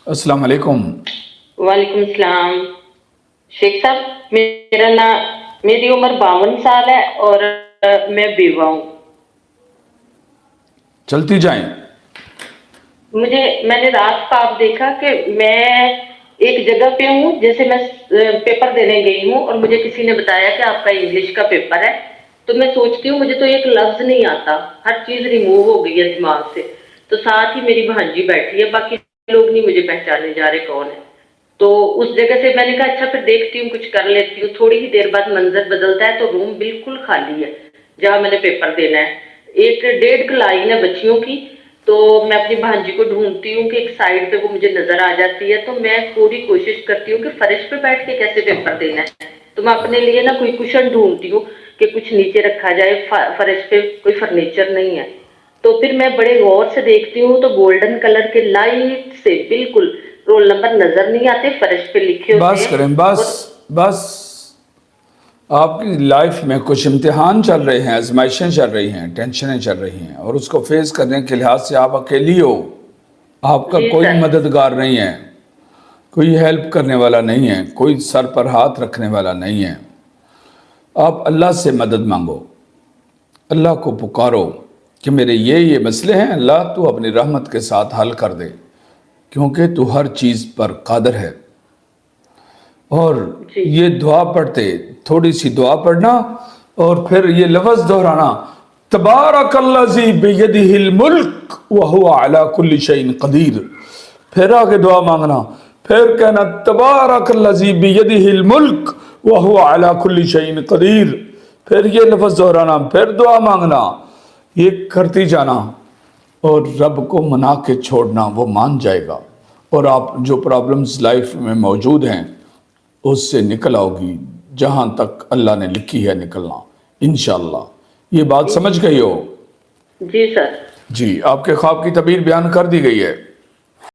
السلام علیکم۔ وعلیکم السلام شیخ صاحب، میری عمر 52 سال ہے اور میں بیوہ ہوں۔ چلتی جائیں۔ میں نے رات خواب دیکھا کہ میں ایک جگہ پہ ہوں، جیسے میں پیپر دینے گئی ہوں اور مجھے کسی نے بتایا کہ آپ کا انگلش کا پیپر ہے، تو میں سوچتی ہوں مجھے تو ایک لفظ نہیں آتا، ہر چیز ریموو ہو گئی ہے دماغ سے، تو ساتھ ہی میری بھانجی بیٹھی ہے، باقی لوگ نہیں مجھے پہچانے جا رہے کون ہے۔ تو اس جگہ سے میں نے کہا اچھا پھر دیکھتی ہوں، کچھ کر لیتی ہوں۔ تھوڑی ہی دیر بعد منظر بدلتا ہے تو روم بالکل خالی ہے جہاں میں نے پیپر دینا ہے، ایک 1.5 لائن ہے بچیوں کی۔ تو میں اپنی بھانجی کو ڈھونڈتی ہوں کہ ایک سائڈ پہ وہ مجھے نظر آ جاتی ہے، تو میں پوری کوشش کرتی ہوں کہ فرش پہ بیٹھ کے کیسے پیپر دینا ہے، تو میں اپنے لیے نا کوئی کشن ڈھونڈتی ہوں کہ کچھ نیچے رکھا جائے، فرش پہ کوئی فرنیچر نہیں ہے۔ تو پھر میں بڑے غور سے دیکھتی ہوں تو گولڈن کلر کے لائٹ سے بالکل رول نمبر نظر نہیں آتے، فرش پہ لکھے ہوتے بس ہیں۔ کریں، بس اور بس۔ آپ کی لائف میں کچھ امتحان چل رہے ہیں، آزمائشیں چل رہی ہیں، ٹینشنیں چل رہی ہیں، اور اس کو فیس کرنے کے لحاظ سے آپ اکیلی ہو۔ آپ کا جی کوئی سر، مددگار نہیں ہے، کوئی ہیلپ کرنے والا نہیں ہے، کوئی سر پر ہاتھ رکھنے والا نہیں ہے۔ آپ اللہ سے مدد مانگو، اللہ کو پکارو کہ میرے یہ مسئلے ہیں، اللہ تو اپنی رحمت کے ساتھ حل کر دے، کیونکہ تو ہر چیز پر قادر ہے۔ اور جی یہ دعا پڑھتے، تھوڑی سی دعا پڑھنا اور پھر یہ لفظ دہرانا، تبارک الذی بیدہ الملک وہو علی کل شیء قدیر۔ پھر آگے دعا مانگنا، پھر کہنا تبارک الذی بیدہ الملک وہو علی کل شیء قدیر، پھر یہ لفظ دہرانا، پھر دعا مانگنا، یہ کرتی جانا، اور رب کو منا کے چھوڑنا، وہ مان جائے گا، اور آپ جو پرابلمز لائف میں موجود ہیں اس سے نکل آؤ گی، جہاں تک اللہ نے لکھی ہے نکلنا، انشاءاللہ۔ یہ بات سمجھ گئی ہو؟ جی سر۔ جی، آپ کے خواب کی تعبیر بیان کر دی گئی ہے۔